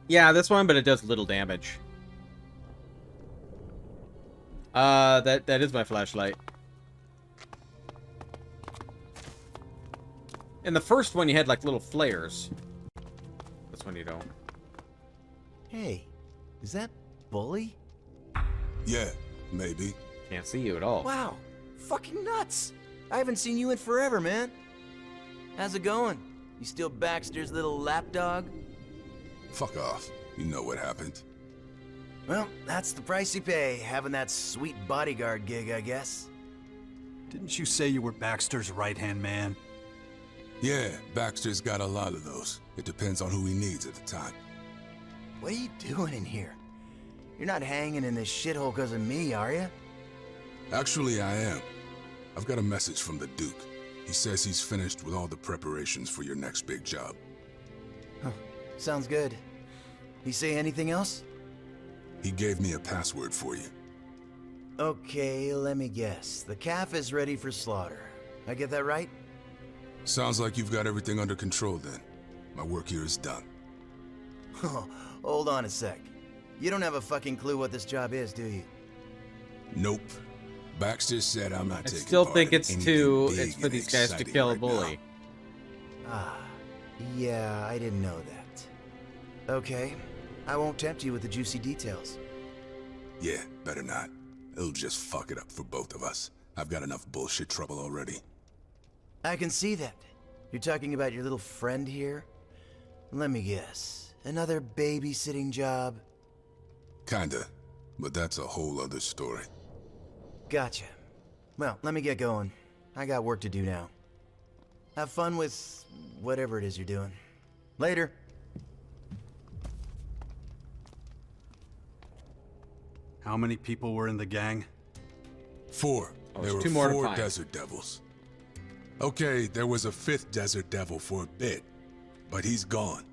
Yeah, this one, but it does little damage. That is my flashlight. In the first one, you had, like, little flares. This one you don't. Hey, is that Bully? Yeah, maybe. Can't see you at all. Wow, fucking nuts! I haven't seen you in forever, man. How's it going? You still Baxter's little lapdog? Fuck off. You know what happened. Well, that's the price you pay, having that sweet bodyguard gig, I guess. Didn't you say you were Baxter's right-hand man? Yeah, Baxter's got a lot of those. It depends on who he needs at the time. What are you doing in here? You're not hanging in this shithole because of me, are you? Actually, I am. I've got a message from the Duke. He says he's finished with all the preparations for your next big job. Huh. Sounds good. He say anything else? He gave me a password for you. Okay, let me guess. The calf is ready for slaughter. I get that right? Sounds like you've got everything under control then. My work here is done. Hold on a sec. You don't have a fucking clue what this job is, do you? Nope. Baxter said I'm not I taking still part think in it's anything it's big for and these guys to exciting kill a right bully. now. Ah, yeah, I didn't know that. Okay, I won't tempt you with the juicy details. Yeah, better not. It'll just fuck it up for both of us. I've got enough bullshit trouble already. I can see that. You're talking about your little friend here? Let me guess. Another babysitting job? Kinda. But that's a whole other story. Gotcha. Well, let me get going. I got work to do now. Have fun with whatever it is you're doing. Later. How many people were in the gang? 4. Oh, There there's were 2 more to 4 find. Desert Devils. Okay, there was a 5th Desert Devil for a bit, but he's gone.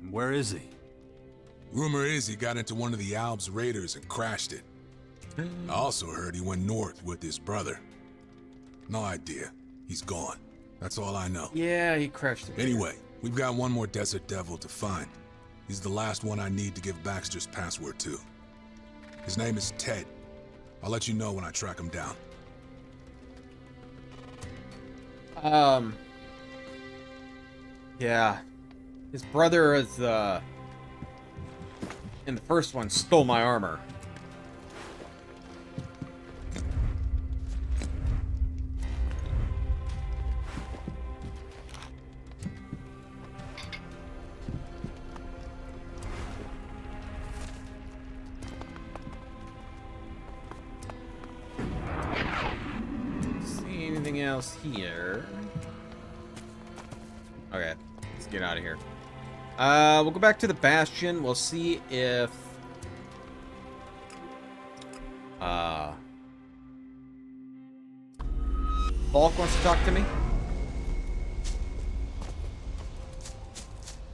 And where is he? Rumor is he got into one of the Alps raiders and crashed it. I also heard he went north with his brother. No idea. He's gone. That's all I know. Yeah, he crashed it. Anyway, we've got one more Desert Devil to find. He's the last one I need to give Baxter's password to. His name is Ted. I'll let you know when I track him down. Yeah. His brother is, in the first one, stole my armor. See anything else here? Okay, let's get out of here. We'll go back to the Bastion. We'll see if Falk wants to talk to me.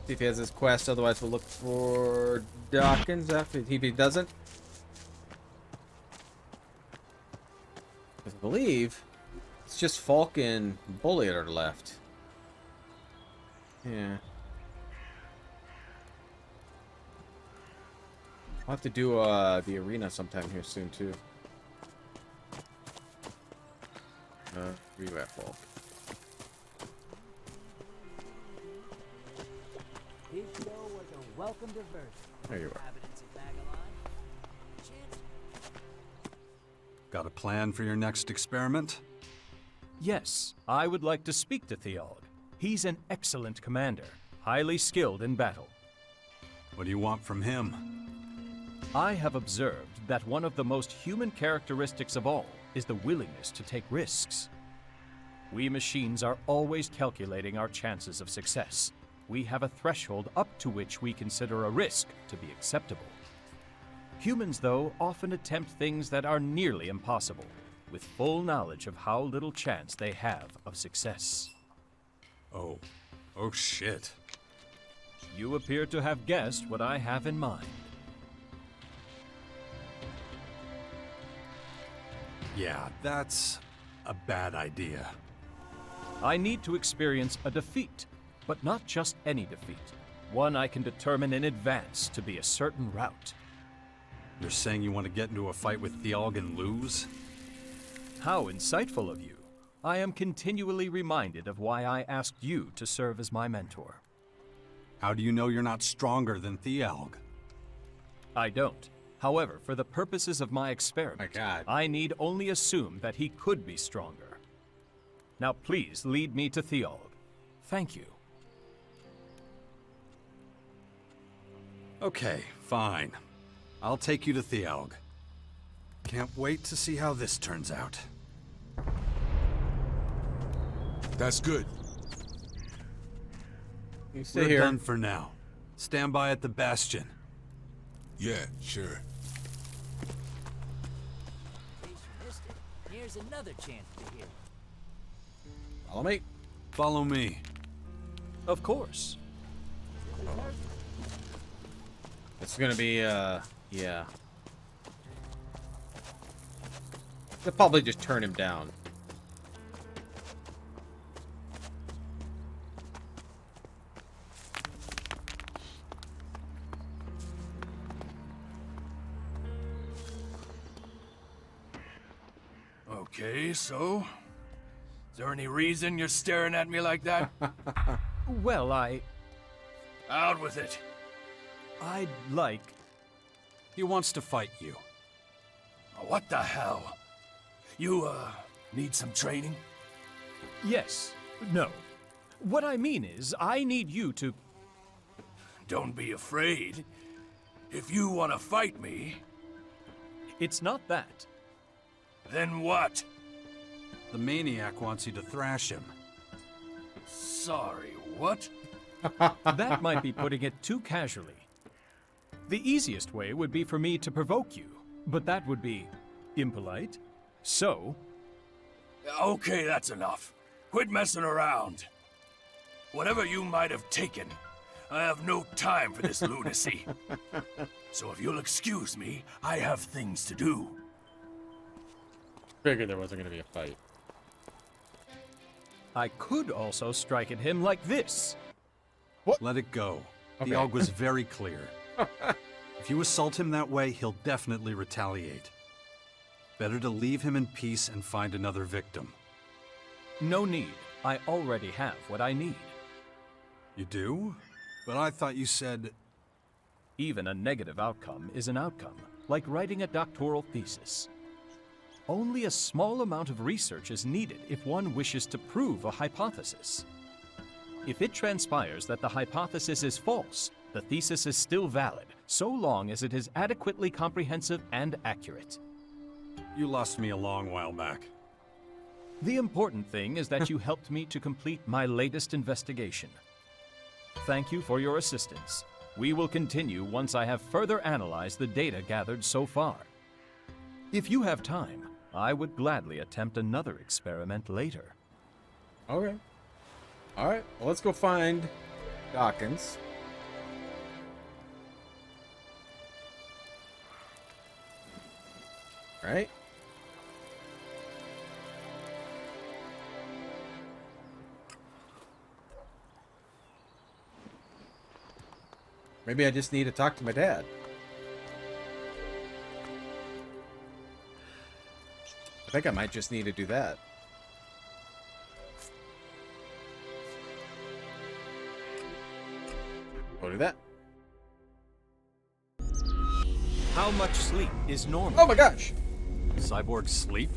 See if he has his quest. Otherwise, we'll look for Dawkins if he doesn't. I believe it's just Falk and Bully that are left. Yeah. I'll have to do the arena sometime here soon too. Where you at, Falk? His show was a welcome diversion. There you are. Inhabitants of Magalan. Got a plan for your next experiment? Yes, I would like to speak to Theod. He's an excellent commander, highly skilled in battle. What do you want from him? I have observed that one of the most human characteristics of all is the willingness to take risks. We machines are always calculating our chances of success. We have a threshold up to which we consider a risk to be acceptable. Humans, though, often attempt things that are nearly impossible, with full knowledge of how little chance they have of success. Oh shit. You appear to have guessed what I have in mind. Yeah, that's a bad idea. I need to experience a defeat, but not just any defeat. one I can determine in advance to be a certain route. You're saying you want to get into a fight with Thialg and lose? How insightful of you. I am continually reminded of why I asked you to serve as my mentor. How do you know you're not stronger than Thialg? I don't. However, for the purposes of my experiment, My God. I need only assume that he could be stronger. Now please lead me to Thialg. Thank you. Okay, fine. I'll take you to Thialg. Can't wait to see how this turns out. That's good. You stay We're here. done for now. Stand by at the bastion. Yeah, sure. In case you missed it, here's another chance to hear. Follow me. Follow me. Of course. It's gonna be, yeah. They'll probably just turn him down. Okay, so? Is there any reason you're staring at me like that? Well, Out with it. I'd like... He wants to fight you. What the hell? You, need some training? Yes. No. What I mean is, I need you to... Don't be afraid. If you want to fight me, It's not that. then what? The maniac wants you to thrash him. Sorry, what? That might be putting it too casually. The easiest way would be for me to provoke you, but that would be impolite. So, Okay, that's enough. Quit messing around. Whatever you might have taken, I have no time for this lunacy. So if you'll excuse me, I have things to do. Figured there wasn't gonna be a fight. I could also strike at him like this. Let it go. Okay. Thialg was very clear. If you assault him that way, he'll definitely retaliate. Better to leave him in peace and find another victim. No need. I already have what I need. You do? But I thought you said... Even a negative outcome is an outcome, like writing a doctoral thesis. Only a small amount of research is needed if one wishes to prove a hypothesis. If it transpires that the hypothesis is false, the thesis is still valid, so long as it is adequately comprehensive and accurate. You lost me a long while back. The important thing is that you helped me to complete my latest investigation. Thank you for your assistance. We will continue once I have further analyzed the data gathered so far. If you have time, I would gladly attempt another experiment later. Okay. Alright, well, let's go find Dawkins. Right? Maybe I just need to talk to my dad. I think I might just need to do that. We'll do that. How much sleep is normal? Oh my gosh! Cyborg sleep?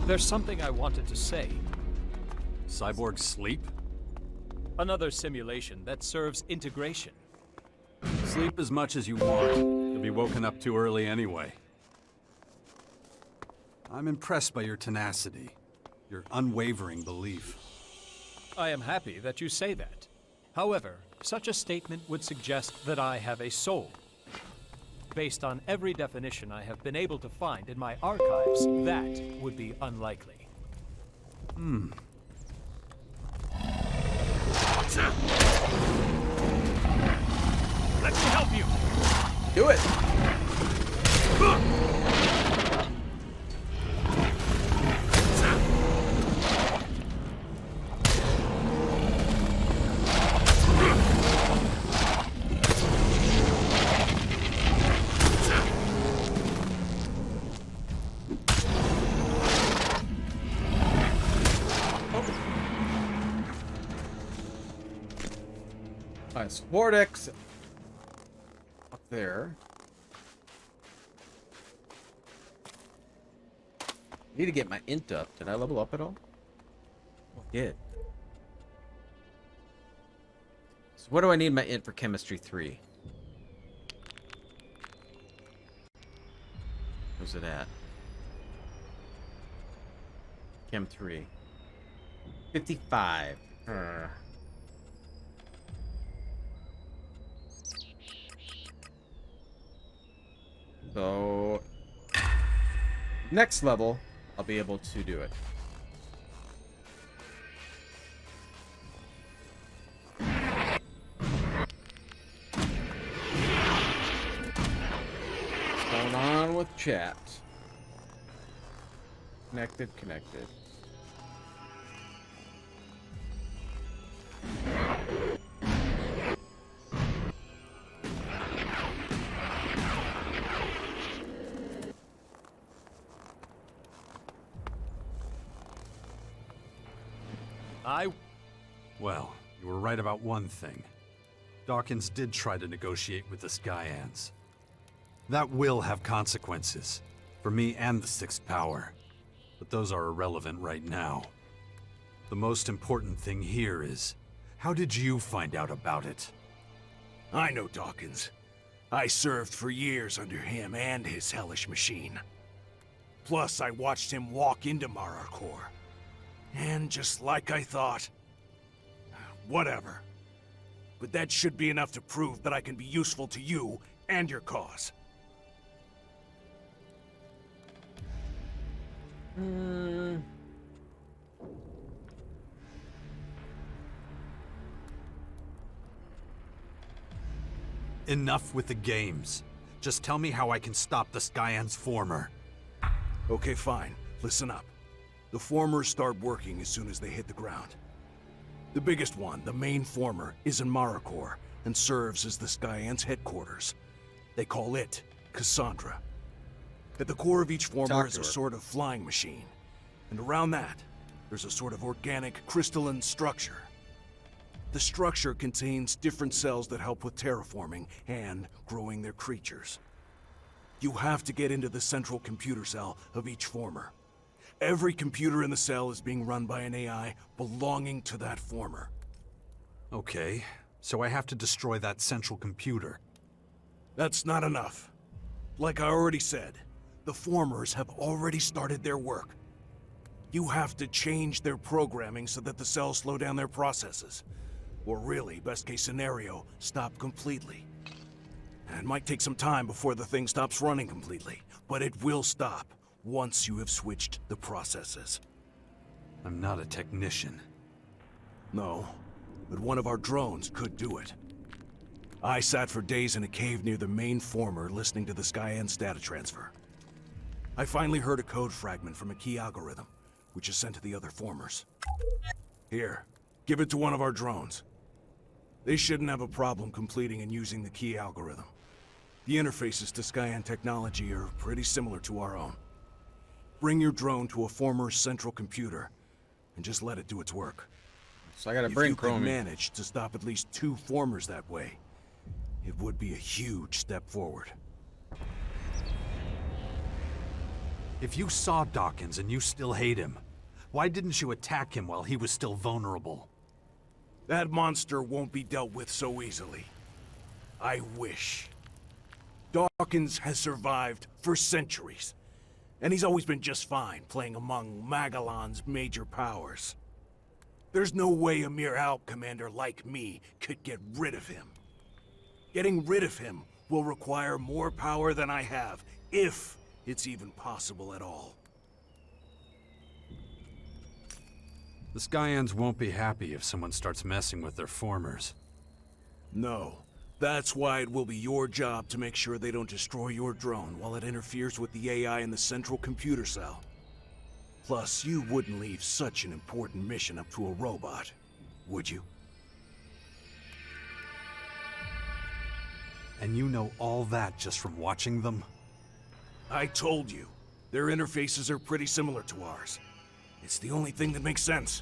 There's something I wanted to say. Cyborg sleep? Another simulation that serves integration. Sleep as much as you want. You'll be woken up too early anyway. I'm impressed by your tenacity, your unwavering belief. I am happy that you say that. However, such a statement would suggest that I have a soul. Based on every definition I have been able to find in my archives, that would be unlikely. Let me help you. Do it! Alright, so Vortex up there. Need to get my int up. Did I level up at all? Oh, I did. So what do I need my int for chemistry 3? Where's it at? Chem 3. 55. So next level, I'll be able to do it. What's going on with chat? Connected, connected. Well, you were right about one thing. Dawkins did try to negotiate with the Skyands. That will have consequences, for me and the Sixth Power. But those are irrelevant right now. The most important thing here is, how did you find out about it? I know Dawkins. I served for years under him and his hellish machine. Plus, I watched him walk into Mararkor. And just like I thought... Whatever. But that should be enough to prove that I can be useful to you and your cause. Enough with the games. Just tell me how I can stop the Skyands former. Okay, fine. Listen up. The formers start working as soon as they hit the ground. The biggest one, the main former, is in Mararkor and serves as the Skyands' headquarters. They call it Cassandra. At the core of each former is a sort of flying machine. And around that, there's a sort of organic crystalline structure. The structure contains different cells that help with terraforming and growing their creatures. You have to get into the central computer cell of each former. Every computer in the cell is being run by an AI belonging to that former. Okay, so I have to destroy that central computer. That's not enough. Like I already said, the formers have already started their work. You have to change their programming so that the cells slow down their processes. Or really, best case scenario, stop completely. It might take some time before the thing stops running completely, but it will stop once you have switched the processes. I'm not a technician. No, but one of our drones could do it. I sat for days in a cave near the main former listening to the Skyands data transfer. I finally heard a code fragment from a key algorithm, which is sent to the other formers. Here, give it to one of our drones. They shouldn't have a problem completing and using the key algorithm. The interfaces to Skyand technology are pretty similar to our own. Bring your drone to a former central computer, and just let it do its work. So I gotta bring If you Chromie. could manage to stop at least 2 formers that way, it would be a huge step forward. If you saw Dawkins and you still hate him, why didn't you attack him while he was still vulnerable? That monster won't be dealt with so easily. I wish. Dawkins has survived for centuries, and he's always been just fine playing among Magalan's major powers. There's no way a mere Alp commander like me could get rid of him. Getting rid of him will require more power than I have, if it's even possible at all. The Skyands won't be happy if someone starts messing with their formers. No. That's why it will be your job to make sure they don't destroy your drone while it interferes with the AI in the central computer cell. Plus, you wouldn't leave such an important mission up to a robot, would you? And you know all that just from watching them? I told you, their interfaces are pretty similar to ours. It's the only thing that makes sense.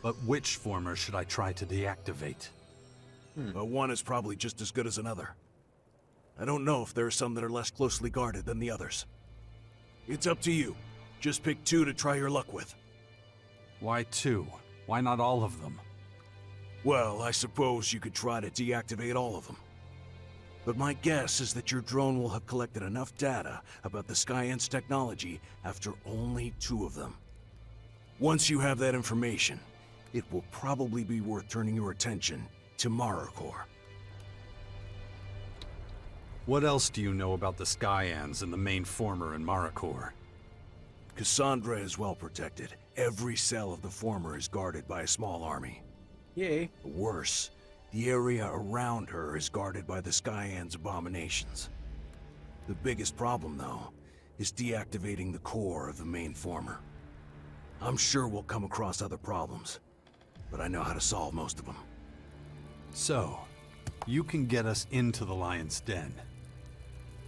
But which former should I try to deactivate? One is probably just as good as another. I don't know if there are some that are less closely guarded than the others. It's up to you. Just pick 2 to try your luck with. Why 2? Why not all of them? Well, I suppose you could try to deactivate all of them. But my guess is that your drone will have collected enough data about the Skyands technology after only 2 of them. Once you have that information, it will probably be worth turning your attention to Marikor. What else do you know about the Skyands and the main former in Marikor? Cassandra is well protected. Every cell of the former is guarded by a small army. Yay. Worse, the area around her is guarded by the Skyands abominations. The biggest problem, though, is deactivating the core of the main former. I'm sure we'll come across other problems, but I know how to solve most of them. So, you can get us into the Lion's Den.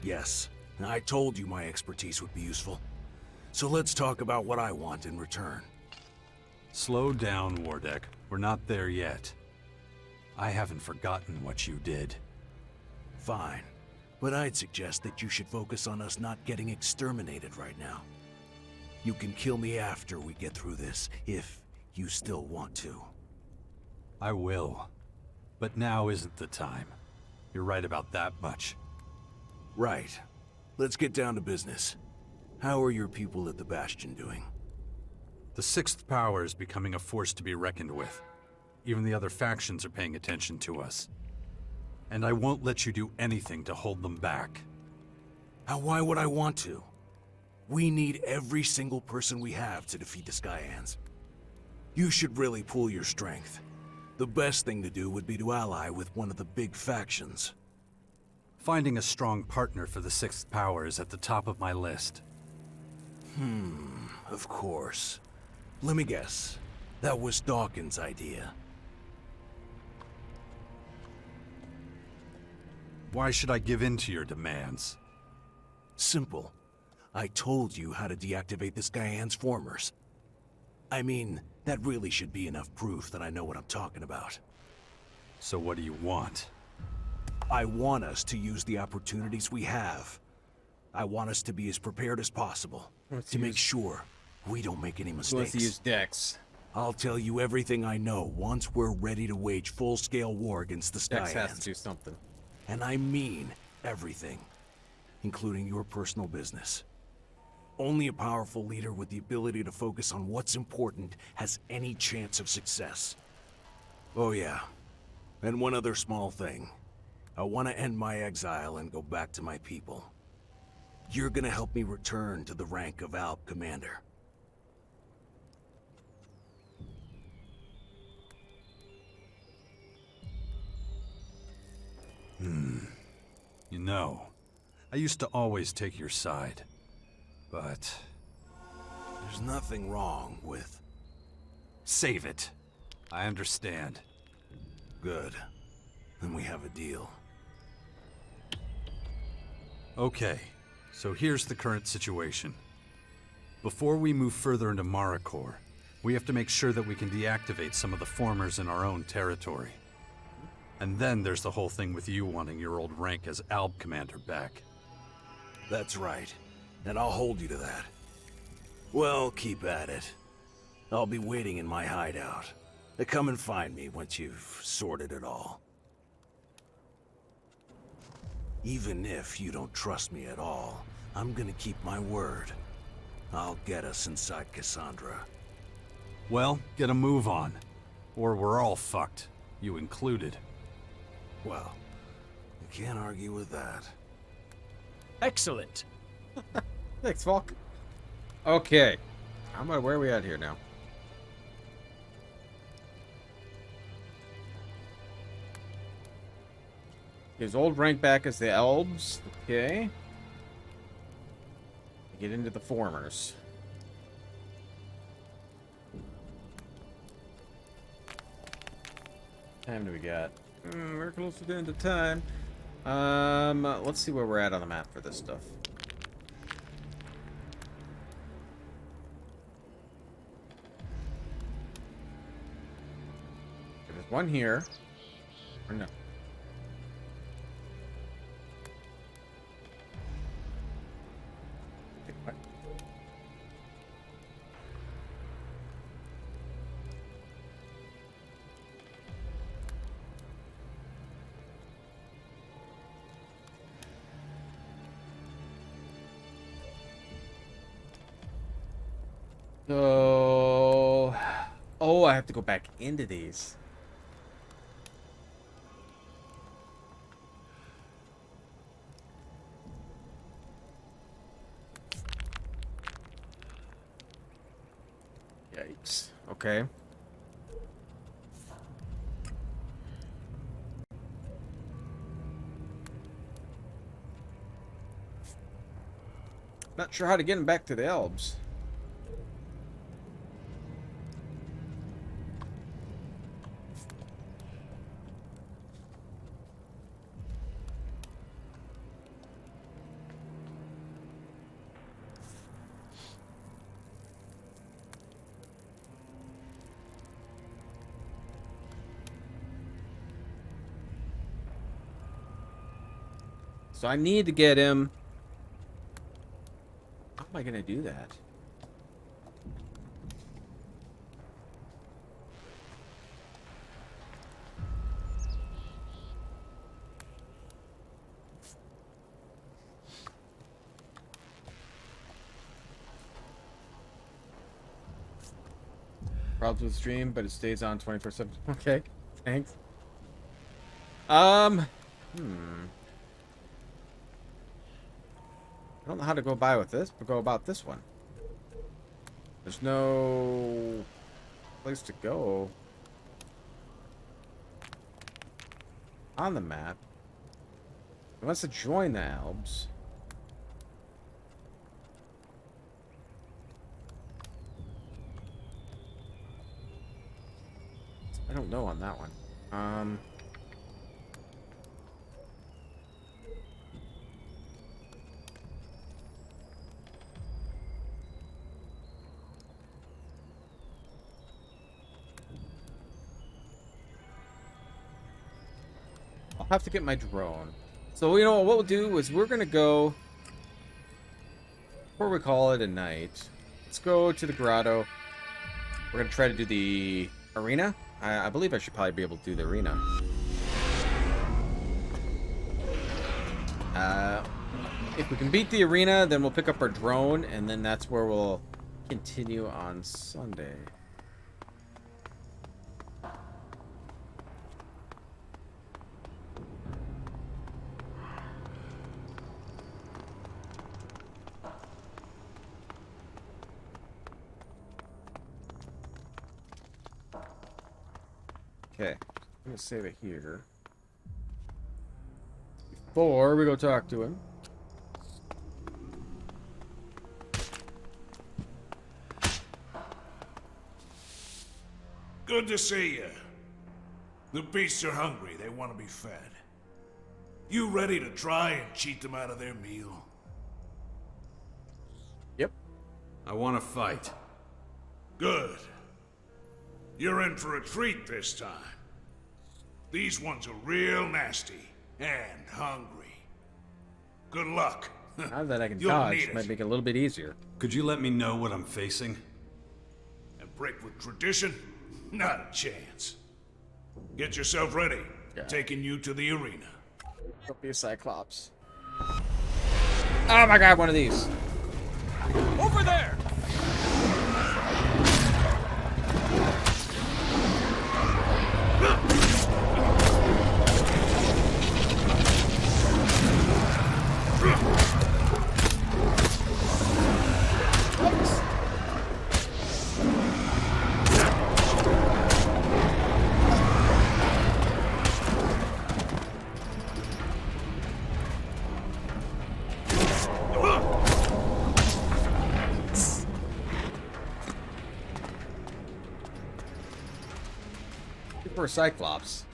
Yes, I told you my expertise would be useful. So let's talk about what I want in return. Slow down, Wardek. We're not there yet. I haven't forgotten what you did. Fine, but I'd suggest that you should focus on us not getting exterminated right now. You can kill me after we get through this, if you still want to. I will. But now isn't the time. You're right about that much. Right. Let's get down to business. How are your people at the Bastion doing? The Sixth Power is becoming a force to be reckoned with. Even the other factions are paying attention to us. And I won't let you do anything to hold them back. Why would I want to? We need every single person we have to defeat the Skyands. You should really pool your strength. The best thing to do would be to ally with one of the big factions. Finding a strong partner for the Sixth Power is at the top of my list. Of course. Let me guess. That was Dawkins' idea. Why should I give in to your demands? Simple. I told you how to deactivate the Skyands formers. I mean, that really should be enough proof that I know what I'm talking about. So what do you want? I want us to use the opportunities we have. I want us to be as prepared as possible to make sure we don't make any Who wants mistakes. to use Dex? I'll tell you everything I know once we're ready to wage full-scale war against the Dex has to Skyands. do something. And I mean everything, including your personal business. Only a powerful leader with the ability to focus on what's important has any chance of success. Oh yeah, and one other small thing. I want to end my exile and go back to my people. You're gonna help me return to the rank of Alp Commander. You know, I used to always take your side. But... There's nothing wrong with... save it. I understand. Good. Then we have a deal. Okay, so here's the current situation. Before we move further into Marikor, we have to make sure that we can deactivate some of the formers in our own territory. And then there's the whole thing with you wanting your old rank as Alb Commander back. That's right. And I'll hold you to that. Well, keep at it. I'll be waiting in my hideout. Come and find me once you've sorted it all. Even if you don't trust me at all, I'm gonna keep my word. I'll get us inside Cassandra. Well, get a move on. Or we're all fucked. You included. Well, I can't argue with that. Excellent. Thanks, Falk. Okay. Where are we at here now? His old rank back as the Elves. Okay. Get into the formers. Time do we got? We're close to the end of time. Let's see where we're at on the map for this stuff. One here. Or no. Wait, what? So, oh, I have to go back into these. Yikes. Okay. Not sure how to get him back to the Elves. So I need to get him. How am I going to do that? Problems with stream, but it stays on 24/7. Okay, thanks. I don't know how to go about this one. There's no place to go on the map. He wants to join the Alps. I don't know on that one. I'll have to get my drone. So, you know what we'll do is we're going to go, before we call it a night, let's go to the grotto. We're going to try to do the arena. I believe I should probably be able to do the arena. If we can beat the arena, then we'll pick up our drone, and then that's where we'll continue on Sunday. Okay, I'm gonna save it here. Before we go talk to him. Good to see you. The beasts are hungry. They want to be fed. You ready to try and cheat them out of their meal? Yep. I want to fight. Good. You're in for a treat this time. These ones are real nasty and hungry. Good luck. Now that I can You'll dodge, need it might it. make it a little bit easier. Could you let me know what I'm facing? And break with tradition? Not a chance. Get yourself ready. Yeah. Taking you to the arena. Don't be a Cyclops. Oh my god, one of these. Over there! For a Cyclops.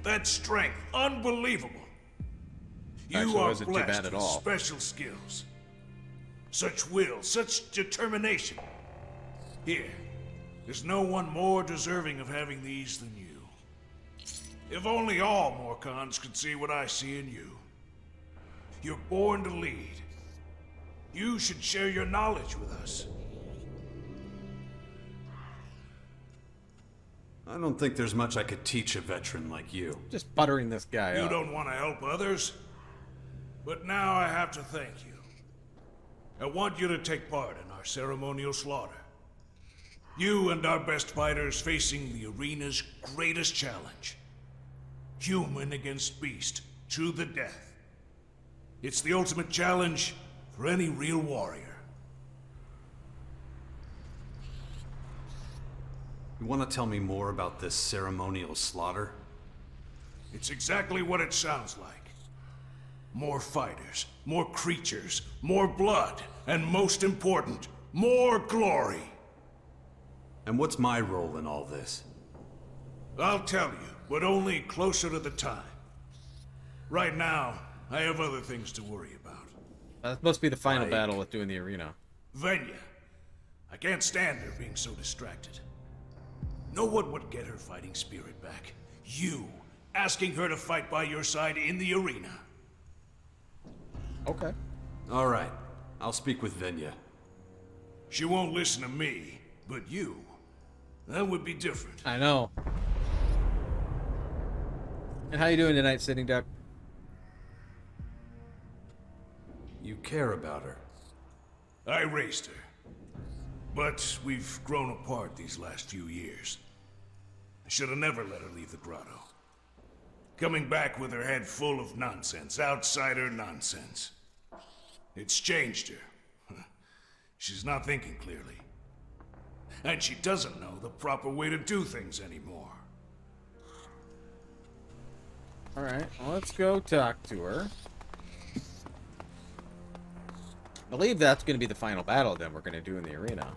That strength, unbelievable. You Actually, are wasn't too blessed bad at with all. special skills. Such will, such determination. Here, There's no one more deserving of having these than you. If only all Morcons could see what I see in you. You're born to lead. You should share your knowledge with us. I don't think there's much I could teach a veteran like you. Just buttering this guy You up. don't want to help others? But now I have to thank you. I want you to take part in our ceremonial slaughter. You and our best fighters facing the arena's greatest challenge. Human against beast, to the death. It's the ultimate challenge for any real warrior. You want to tell me more about this ceremonial slaughter? It's exactly what it sounds like. More fighters, more creatures, more blood, and most important, more glory. And what's my role in all this? I'll tell you, but only closer to the time. Right now, I have other things to worry about. That must be the final Like- battle with doing the arena. Venya. I can't stand her being so distracted. Know what would get her fighting spirit back? You, asking her to fight by your side in the arena. Okay. All right. I'll speak with Venya. She won't listen to me, but you. That would be different. I know. And how you doing tonight, Sitting Duck? You care about her. I raised her. But we've grown apart these last few years. I should have never let her leave the grotto. Coming back with her head full of nonsense, outsider nonsense. It's changed her. She's not thinking clearly. And she doesn't know the proper way to do things anymore. Alright, well, let's go talk to her. I believe that's going to be the final battle then we're going to do in the arena.